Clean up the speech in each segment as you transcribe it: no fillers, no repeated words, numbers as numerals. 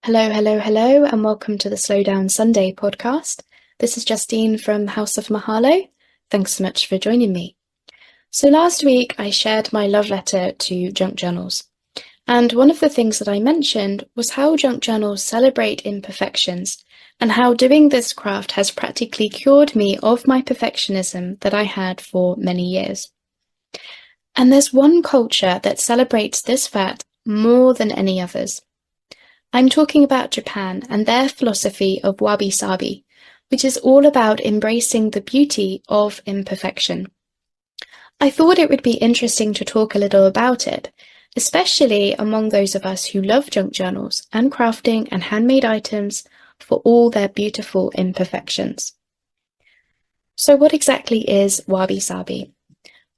Hello, hello, hello, and welcome to the Slow Down Sunday podcast. This is Justine from House of Mahalo. Thanks so much for joining me. So last week I shared my love letter to junk journals. And one of the things that I mentioned was how junk journals celebrate imperfections and how doing this craft has practically cured me of my perfectionism that I had for many years. And there's one culture that celebrates this fact more than any others. I'm talking about Japan and their philosophy of Wabi-Sabi, which is all about embracing the beauty of imperfection. I thought it would be interesting to talk a little about it, especially among those of us who love junk journals and crafting and handmade items for all their beautiful imperfections. So what exactly is Wabi-Sabi?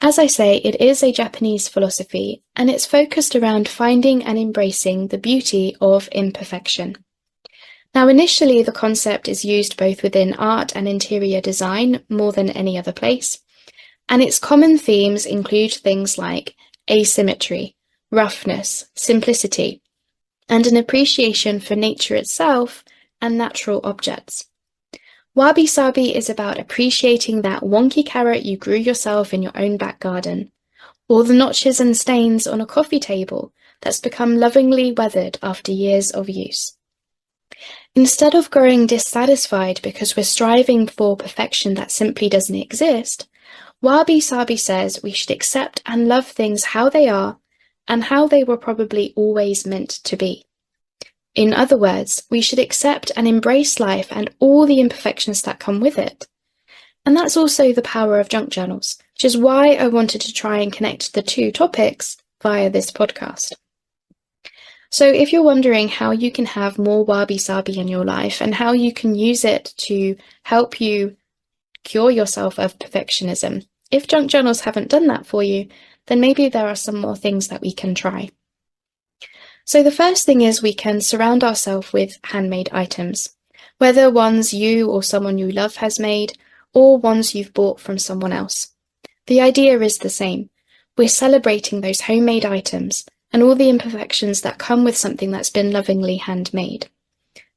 As I say, it is a Japanese philosophy, and it's focused around finding and embracing the beauty of imperfection. Now, initially, the concept is used both within art and interior design more than any other place, and its common themes include things like asymmetry, roughness, simplicity, and an appreciation for nature itself and natural objects. Wabi-Sabi is about appreciating that wonky carrot you grew yourself in your own back garden, or the notches and stains on a coffee table that's become lovingly weathered after years of use. Instead of growing dissatisfied because we're striving for perfection that simply doesn't exist, Wabi-Sabi says we should accept and love things how they are and how they were probably always meant to be. In other words, we should accept and embrace life and all the imperfections that come with it. And that's also the power of junk journals, which is why I wanted to try and connect the two topics via this podcast. So if you're wondering how you can have more wabi-sabi in your life and how you can use it to help you cure yourself of perfectionism, if junk journals haven't done that for you, then maybe there are some more things that we can try. So the first thing is we can surround ourselves with handmade items, whether ones you or someone you love has made, or ones you've bought from someone else. The idea is the same. We're celebrating those homemade items and all the imperfections that come with something that's been lovingly handmade.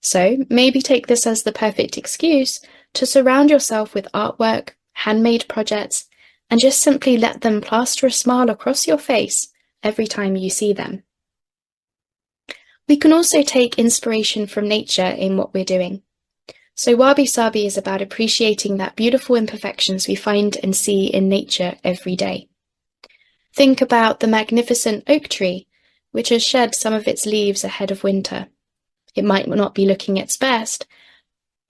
So maybe take this as the perfect excuse to surround yourself with artwork, handmade projects, and just simply let them plaster a smile across your face every time you see them. We can also take inspiration from nature in what we're doing. So Wabi-Sabi is about appreciating that beautiful imperfections we find and see in nature every day. Think about the magnificent oak tree, which has shed some of its leaves ahead of winter. It might not be looking its best,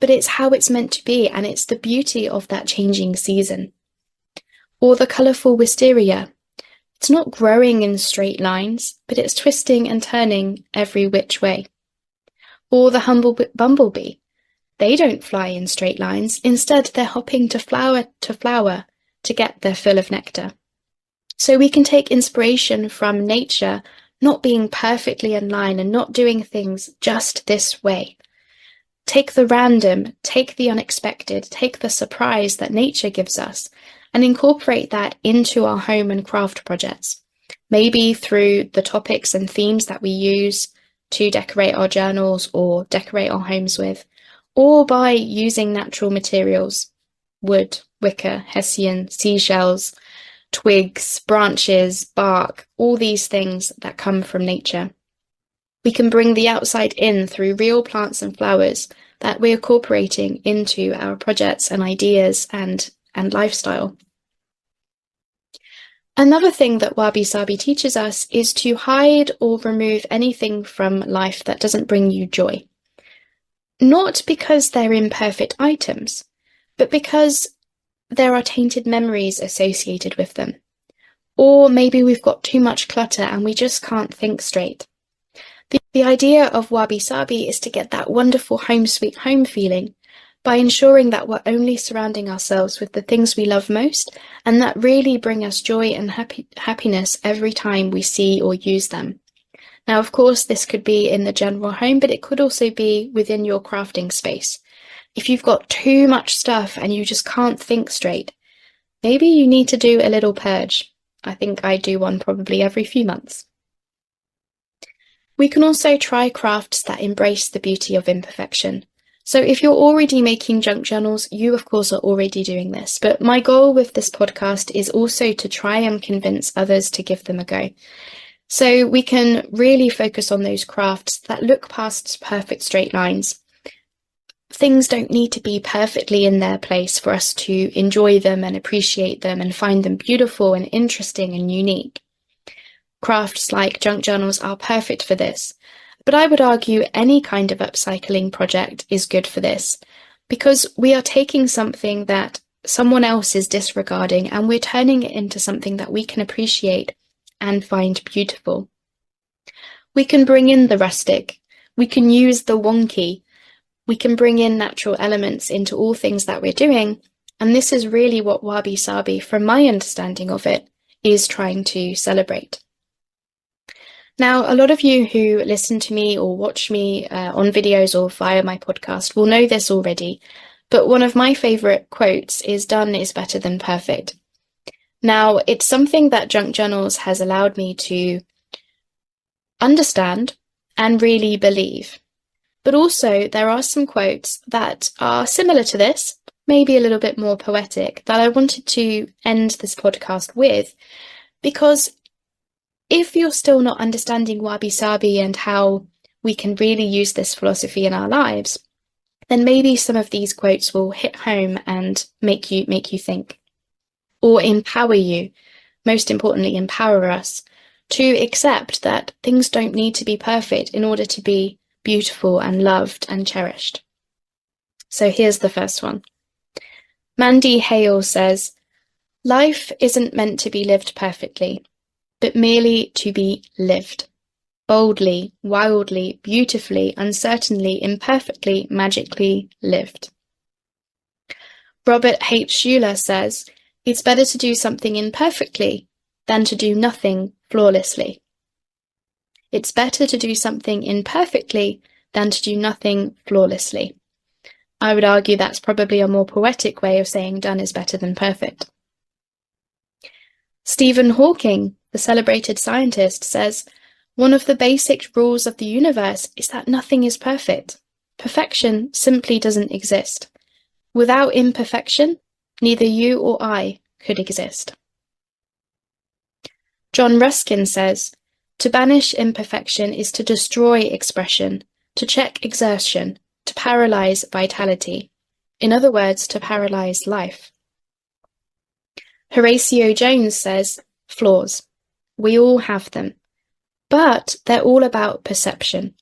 but it's how it's meant to be, and it's the beauty of that changing season. Or the colourful wisteria. It's not growing in straight lines, but it's twisting and turning every which way. Or the humble bumblebee. They don't fly in straight lines. Instead, they're hopping to flower to get their fill of nectar. So we can take inspiration from nature not being perfectly in line and not doing things just this way. Take the random, take the unexpected, take the surprise that nature gives us, and incorporate that into our home and craft projects, maybe through the topics and themes that we use to decorate our journals or decorate our homes with, or by using natural materials, wood, wicker, hessian, seashells, twigs, branches, bark, all these things that come from nature. We can bring the outside in through real plants and flowers that we're incorporating into our projects and ideas and lifestyle. Another thing that Wabi-Sabi teaches us is to hide or remove anything from life that doesn't bring you joy. Not because they're imperfect items, but because there are tainted memories associated with them. Or maybe we've got too much clutter and we just can't think straight. The idea of Wabi-Sabi is to get that wonderful home sweet home feeling by ensuring that we're only surrounding ourselves with the things we love most and that really bring us joy and happiness every time we see or use them. Now, of course, this could be in the general home, but it could also be within your crafting space. If you've got too much stuff and you just can't think straight, maybe you need to do a little purge. I think I do one probably every few months. We can also try crafts that embrace the beauty of imperfection. So if you're already making junk journals, you of course are already doing this, but my goal with this podcast is also to try and convince others to give them a go. So we can really focus on those crafts that look past perfect straight lines. Things don't need to be perfectly in their place for us to enjoy them and appreciate them and find them beautiful and interesting and unique. Crafts like junk journals are perfect for this, but I would argue any kind of upcycling project is good for this, because we are taking something that someone else is disregarding and we're turning it into something that we can appreciate and find beautiful. We can bring in the rustic, we can use the wonky, we can bring in natural elements into all things that we're doing, and this is really what Wabi-Sabi, from my understanding of it, is trying to celebrate. Now, a lot of you who listen to me or watch me on videos or via my podcast will know this already, but one of my favourite quotes is "Done is better than perfect." Now, it's something that junk journals has allowed me to understand and really believe. But also, there are some quotes that are similar to this, maybe a little bit more poetic, that I wanted to end this podcast with, because if you're still not understanding Wabi-Sabi and how we can really use this philosophy in our lives, then maybe some of these quotes will hit home and make you think, or empower you, most importantly, empower us to accept that things don't need to be perfect in order to be beautiful and loved and cherished. So here's the first one. Mandy Hale says, "Life isn't meant to be lived perfectly, but merely to be lived. Boldly, wildly, beautifully, uncertainly, imperfectly, magically lived." Robert H. Schuller says, "It's better to do something imperfectly than to do nothing flawlessly." It's better to do something imperfectly than to do nothing flawlessly. I would argue that's probably a more poetic way of saying done is better than perfect. Stephen Hawking, the celebrated scientist, says, "One of the basic rules of the universe is that nothing is perfect. Perfection simply doesn't exist. Without imperfection, neither you or I could exist." John Ruskin says, "To banish imperfection is to destroy expression, to check exertion, to paralyze vitality. In other words, to paralyze life." Horatio Jones says, "Flaws. We all have them. But they're all about perception.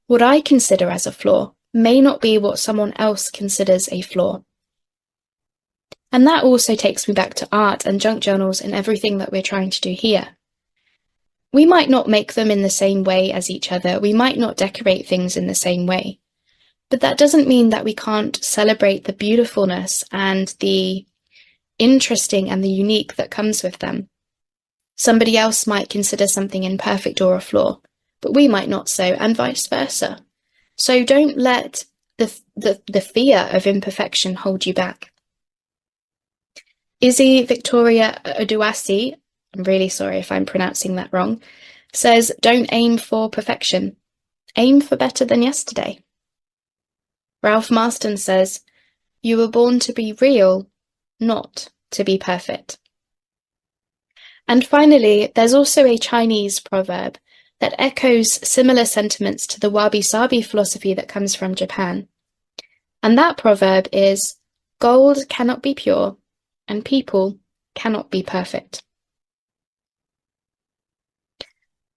What I consider as a flaw may not be what someone else considers a flaw." And that also takes me back to art and junk journals and everything that we're trying to do here. We might not make them in the same way as each other. We might not decorate things in the same way. But that doesn't mean that we can't celebrate the beautifulness and the interesting and the unique that comes with them. Somebody else might consider something imperfect or a flaw, but we might not so, and vice versa. So don't let the fear of imperfection hold you back. Izzy Victoria Oduasi, I'm really sorry if I'm pronouncing that wrong, says, "Don't aim for perfection. Aim for better than yesterday." Ralph Marston says, "You were born to be real, not to be perfect." And finally, there's also a Chinese proverb that echoes similar sentiments to the Wabi-Sabi philosophy that comes from Japan. And that proverb is, "Gold cannot be pure, and people cannot be perfect."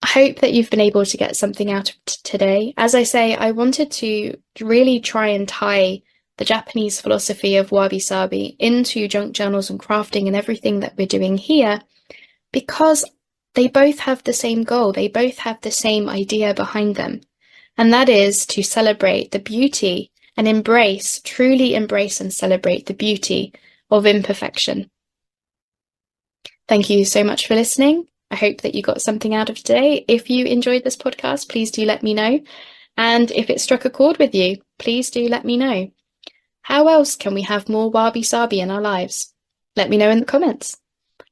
I hope that you've been able to get something out of today. As I say, I wanted to really try and tie the Japanese philosophy of Wabi-Sabi into junk journals and crafting and everything that we're doing here, because they both have the same goal, they both have the same idea behind them, and that is to celebrate the beauty and truly embrace and celebrate the beauty of imperfection. Thank you so much for listening. I hope that you got something out of today. If you enjoyed this podcast, please do let me know. And if it struck a chord with you, please do let me know. How else can we have more Wabi-Sabi in our lives? Let me know in the comments.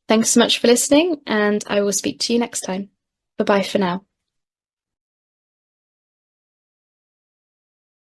Thanks so much for listening, and I will speak to you next time. Bye-bye for now.